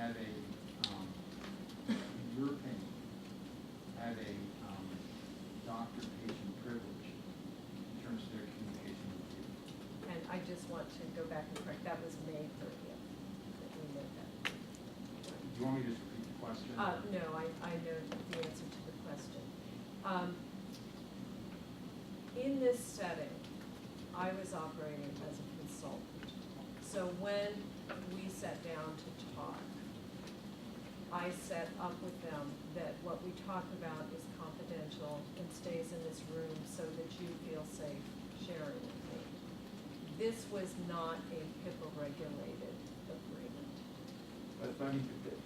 have a, in your opinion, have a doctor-patient privilege in terms of their communication with you? And I just want to go back and correct, that was May 30th that we made that. Do you want me to just repeat the question? No, I know the answer to the question. In this setting, I was operating as a consultant. So when we sat down to talk, I set up with them that what we talk about is confidential and stays in this room so that you feel safe sharing with me. This was not a HIPAA-regulated agreement. But I mean, it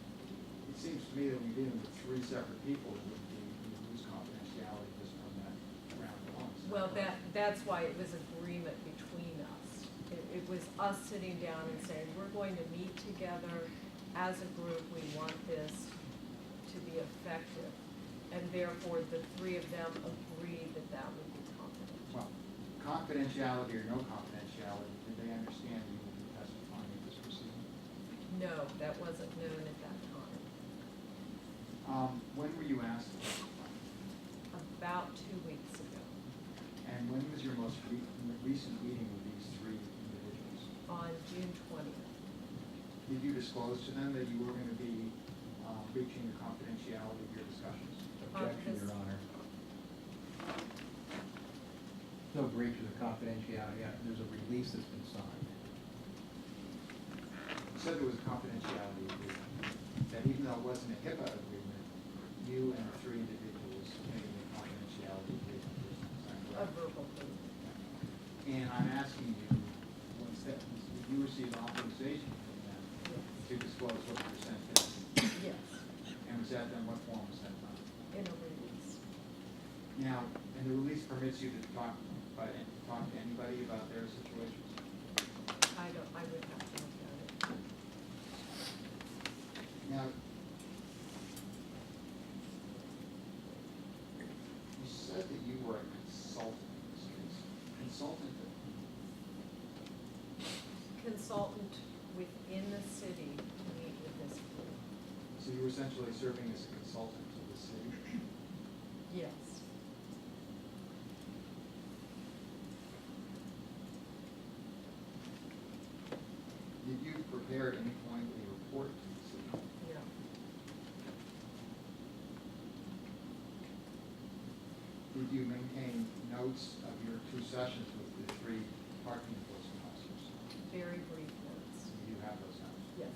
seems to me that when you're dealing with three separate people, it would be, you lose confidentiality just from that round alone. Well, that's why it was agreement between us. It was us sitting down and saying, we're going to meet together as a group, we want this to be effective. And therefore, the three of them agreed that that would be confidential. Well, confidentiality or no confidentiality, did they understand you would be testifying at this proceeding? No, that wasn't known at that time. When were you asked to testify? About 2 weeks ago, And when was your most recent meeting with these three individuals? on June 20th. Did you disclose to them that you were going to be breaching the confidentiality of your discussions? Objection, this- Your Honor. No breach of the confidentiality. There's a release that's been signed. You said there was a confidentiality agreement, that even though it wasn't a HIPAA agreement, you and the three individuals made a confidentiality agreement. Is that A correct? verbal agreement. And I'm asking you, did you receive authorization from them to disclose what the percent is? Yes, And was that done, what form was that done? in a release. Now, and the release permits you to talk to anybody about their situations? I would have to look at it. Now, you said that you were a consultant in this case. Consultant to whom? Consultant within the city to meet with this group. So you were essentially serving as a consultant to the city? Yes. Did you prepare at any point a report to the city? No. Did you maintain notes of your two sessions with the three parking enforcement officers? Very brief notes. Do you have those notes? Yes.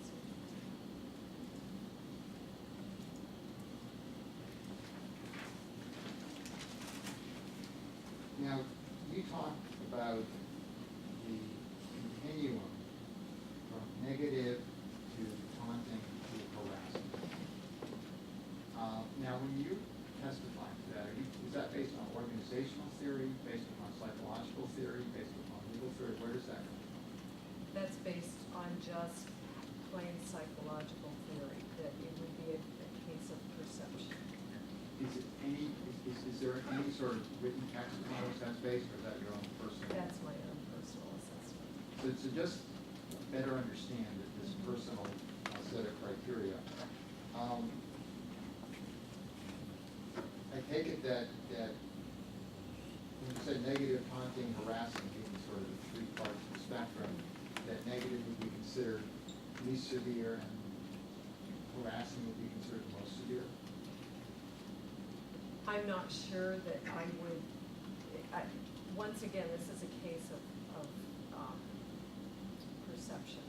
Now, you talked about the continuum from negative to taunting to harassment. Now, when you testified to that, is that based on organizational theory, based upon psychological theory, based upon legal theory? Where does that come from? That's based on just plain psychological theory, that it would be a case of perception. Is there any sort of written text on which that's based, or is that your own personal? That's my own personal assessment. So just better understand that this personal set of criteria. I take it that when you said negative, taunting, harassing, being sort of the three parts of the spectrum, that negative would be considered least severe and harassing would be considered most severe? I'm not sure that I would, once again, this is a case of perception.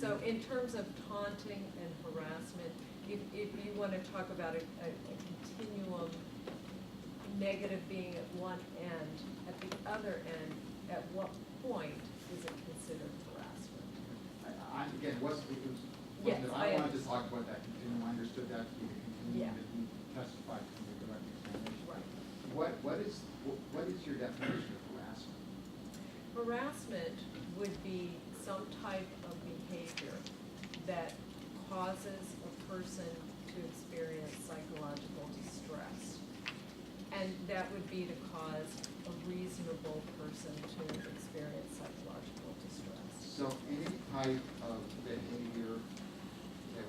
So in terms of taunting and harassment, if you want to talk about a continuum, negative being at one end, at the other end, at what point is it considered harassment? Again, it wasn't Yes, that I I wanted to understand. talk about that continuum. I understood that to be the continuum Yeah. that you testified to in the direct examination. Right. What is your definition of harassment? Harassment would be some type of behavior that causes a person to experience psychological distress. And that would be to cause a reasonable person to experience psychological distress. So any type of behavior that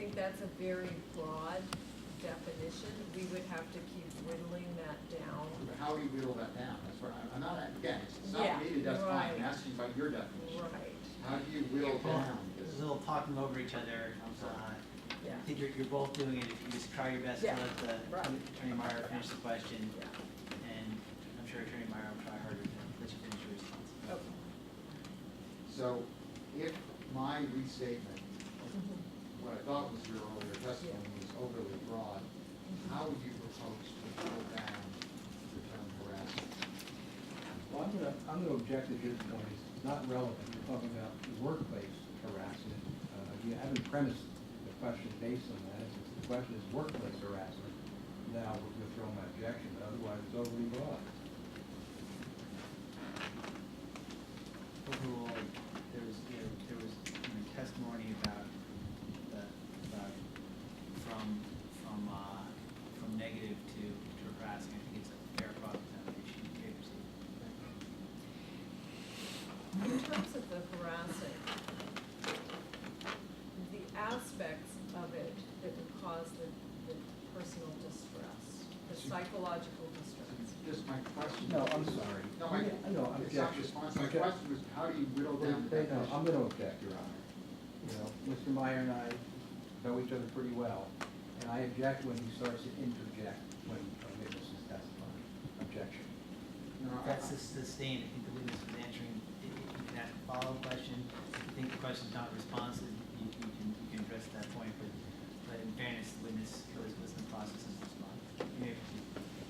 think that's a very broad definition. We would have to keep whittling that down. But how do you whittle that down? That's where I'm not, again, it's not Yeah, for me to define, right. I'm asking about your definition. Right, How do you whittle Well, down There's this? a little talking over each other. yeah, I think you're both doing it. If you just try your best to Yeah, let right. Attorney Meyer finish the question, yeah. and I'm sure Attorney Meyer will try harder to let you finish your response. Okay. So if my restatement, Mhm. what I thought was your earlier testimony was overly broad, how would you propose to whittle down the term harassment? Well, I'm gonna object at this point, it's not relevant, we're talking about workplace harassment. You haven't premised the question based on that, if the question is workplace harassment, now we're gonna throw my objection, but otherwise it's overly broad. Overall, there was testimony about from negative to harassing. I think it's a fair cross-examination you gave received. In terms of the harassing, the aspects of it that would cause the personal distress, the psychological distress. Just my question. No, I'm sorry. No, I'm it's not objection. responsive. My question was, how do you whittle down the No, definition? I'm gonna object, Your Honor. You know, Mr. Meyer and I know each other pretty well, and I object when he starts to interject when a witness is testifying. Objection. No, That's sustained. I think the witness was answering. You can ask a follow-up question. If you think the question's not responsive, you can address that point. But in fairness, the witness goes listen to the process and respond. You may proceed.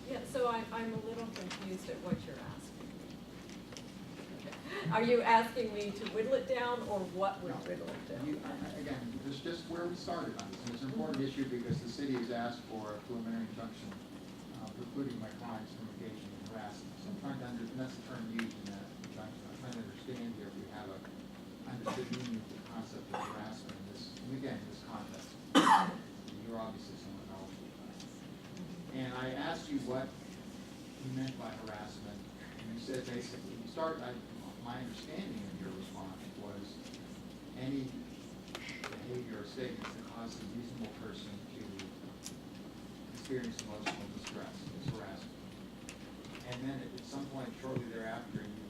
Yeah, so I'm a little confused at what you're asking. Are you asking me to whittle it down, or what would No. whittle it down? Again, this is just where we started on this, and it's an important issue because the city has asked for a preliminary injunction precluding my clients from engaging in harassment. So I'm trying to and that's the term used in that injunction. I'm trying to understand here if we have a understood meaning of the concept of harassment in this, and again, in this context. You're obviously someone knowledgeable about it. And I asked you what you meant by harassment, and you said basically, my understanding of your response was any behavior or statements that cause a reasonable person to experience emotional distress is harassment. And then at some point shortly thereafter, you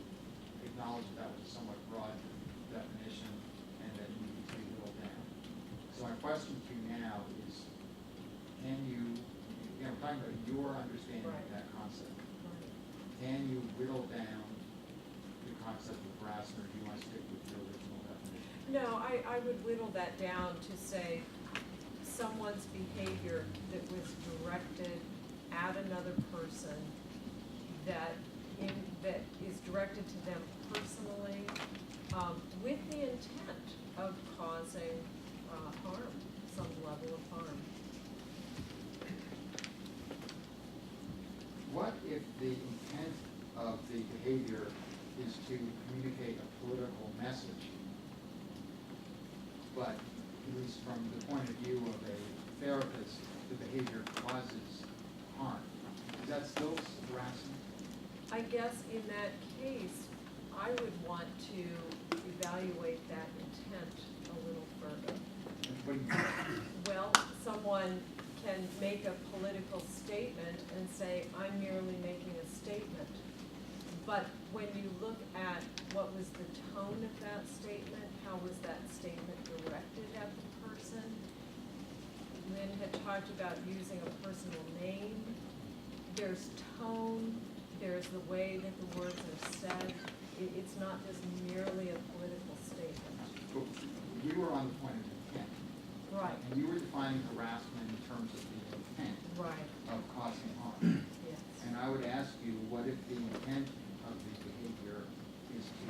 acknowledged that was a somewhat broad definition and that you need to be whittled down. So my question to you now is, can you, I'm talking about your understanding of Right. that concept. Right. Can you whittle down the concept of harassment, or do you want to stick with your original definition? No, I would whittle that down to say someone's behavior that was directed at another person that is directed to them personally, with the intent of causing harm, some level of harm. What if the intent of the behavior is to communicate a political message, but at least from the point of view of a therapist, the behavior causes harm? Is that still harassment? I guess in that case, I would want to evaluate that intent a little further. What do you think? Well, someone can make a political statement and say, I'm merely making a statement. But when you look at what was the tone of that statement, how was that statement directed at the person? Lynn had talked about using a personal name. There's tone, there's the way that the words are said. It's not just merely a political statement. But we were on the point of intent. Right, And you were defining harassment in terms of the intent right, of causing harm. yes. And I would ask you, what if the intent of the behavior is to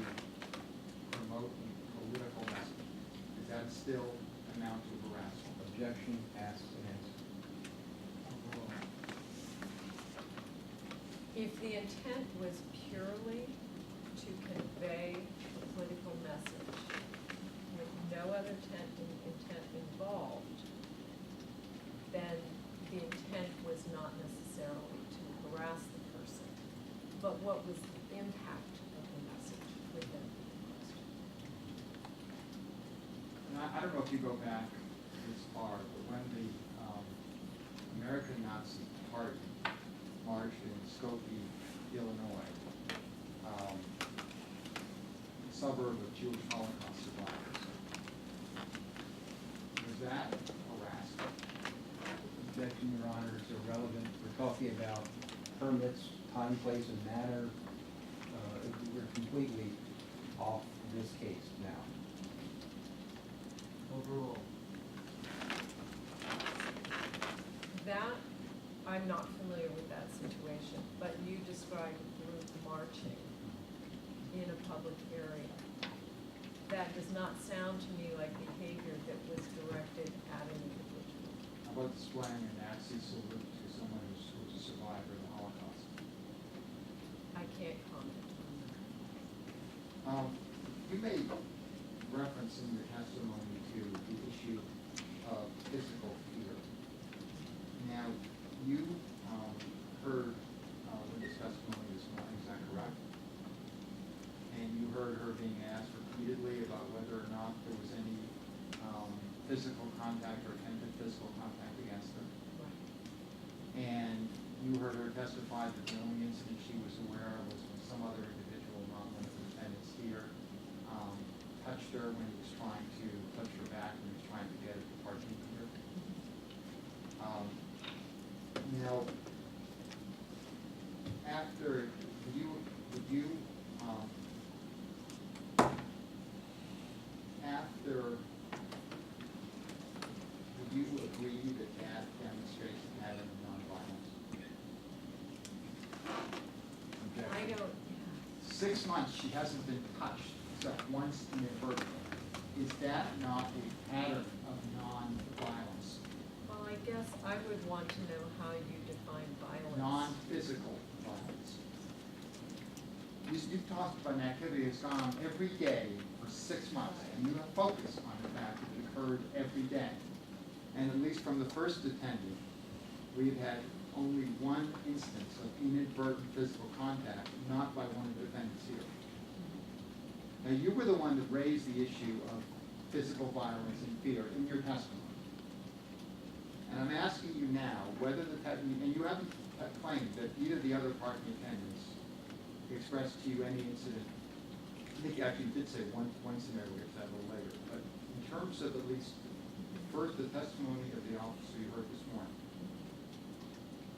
promote a political message? Does that still amount to harassment? Objection, asked and answered. If the intent was purely to convey a political message, with no other intent involved, then the intent was not necessarily to harass the person. But what was the impact of the message would then be the question. And I don't know if you go back this far, but when the American Nazi Party marched in Skokie, Illinois, a suburb of Jewish Holocaust survivors, was that harassment? Objection, Your Honor, is irrelevant. We're talking about permits, time, place, and manner. We're completely off this case now. Overruled. That, I'm not familiar with that situation, but you described a group marching in a public area. That does not sound to me like behavior that was directed at an individual. How about displaying a Nazi salute to someone who's a survivor of the Holocaust? I can't comment on that. You made reference in your testimony to the issue of physical fear. Now, you heard Linda's testimony this morning, is that correct? And you heard her being asked repeatedly about whether or not there was any physical contact or attempted physical contact against her. Right. And you heard her testify that the only incident she was aware of was when some other individual, not one of the defendants here, touched her when he was trying to touch her back, when he was trying to get at the parking meter. Now, after, would you agree that that demonstrates a pattern of nonviolence? I Objection. don't, 6 months, she hasn't been touched except once inadvertently. Is that not a pattern of non-violence? well, I guess I would want to know how you define violence. Non-physical violence. You've talked about an activity that's gone on every day for 6 months, and you have focused on the fact that it occurred every day. And at least from the first attendee, we've had only one instance of inadvertent physical contact, not by one of the defendants here. Now, you were the one that raised the issue of physical violence and fear in your testimony. And I'm asking you now whether and you haven't claimed that either of the other parking attendants expressed to you any incident. I think you actually did say one scenario, which that a little later. But in terms of at least first the testimony of the officer you heard this morning,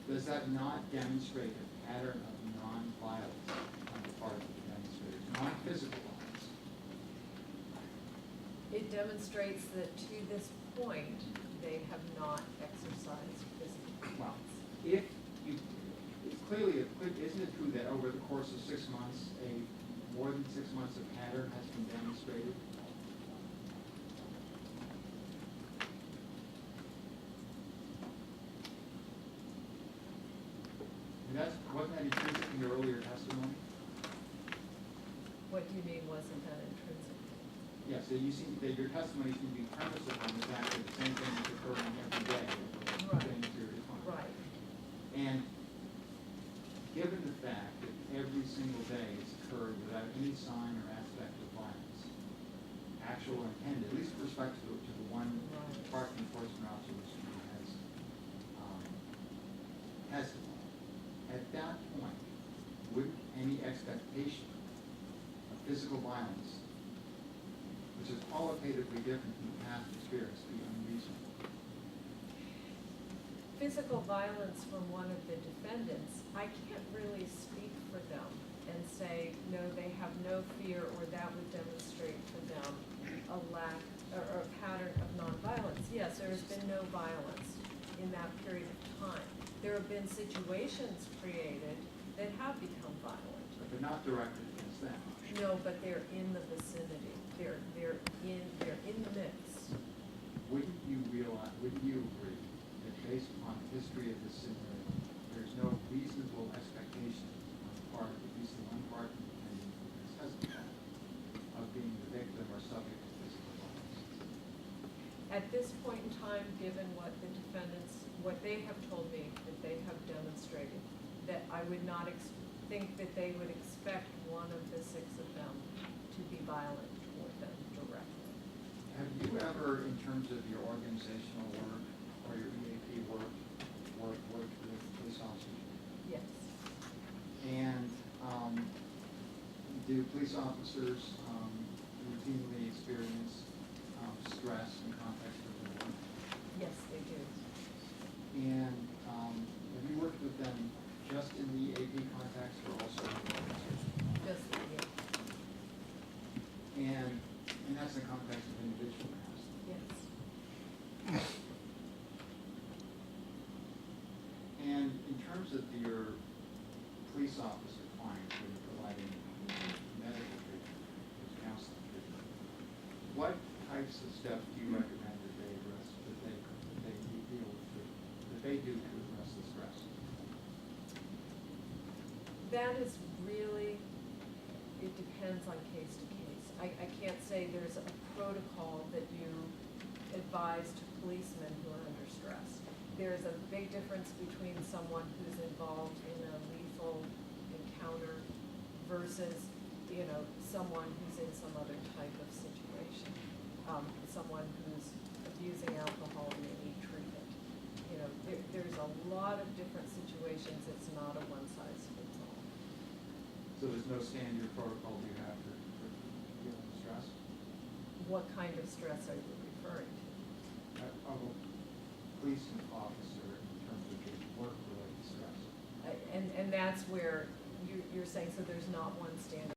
does that not demonstrate a pattern of non-violence on the part of the demonstrators, not physical violence? It demonstrates that to this point, they have not exercised physical Well, violence. if you, isn't it true that over the course of 6 months, more than 6 months, a pattern has been demonstrated? And wasn't that intrinsic in your earlier testimony? What do you mean, wasn't that intrinsic? Yeah, so you seem that your testimony seems to be premised upon the fact that the same thing is occurring every day over Right. a same period of time. Right. And given the fact that every single day it's occurred without any sign or aspect of violence, actual or intended, at least with respect to the one Right. park enforcement officer who has testified, at that point, would any expectation of physical violence, which is qualitatively different from past experience, be unreasonable? Physical violence from one of the defendants, I can't really speak for them and say, no, they have no fear, or that would demonstrate for them a lack, or a pattern of nonviolence. Yes, there has been no violence in that period of time. There have been situations created that have become violent. But they're not directed against them. No, but they're in the vicinity. They're in the mix. Wouldn't you agree that based upon the history of this scenario, there's no reasonable expectation on the part of at least the one party defendant who has testified of being the victim or subject to physical violence? At this point in time, given what the defendants, what they have told me that they have demonstrated, that I would not think that they would expect one of the 6 of them to be violent toward them directly. Have you ever, in terms of your organizational work or your EAP work, worked with police officers? Yes. And do police officers routinely experience stress in context of their work? Yes, they do. And have you worked with them just in the EAP context or also? Just, yeah. And that's in the context of individual harassment. Yes. And in terms of your police officer clients who are providing medical treatment, counseling treatment, what types of steps do you recommend that they address, that they deal with, that they do to address the stress? That is really, it depends on case to case. I can't say there's a protocol that you advise to policemen who are under stress. There's a big difference between someone who's involved in a lethal encounter versus, you know, someone who's in some other type of situation. Someone who's abusing alcohol and they need treatment. You know, there's a lot of different situations. It's not a one-size-fits-all. So there's no standard protocol you have for dealing with stress? What kind of stress are you referring to? Of a police officer in terms of the work-related stress? And that's where you're saying, so there's not one standard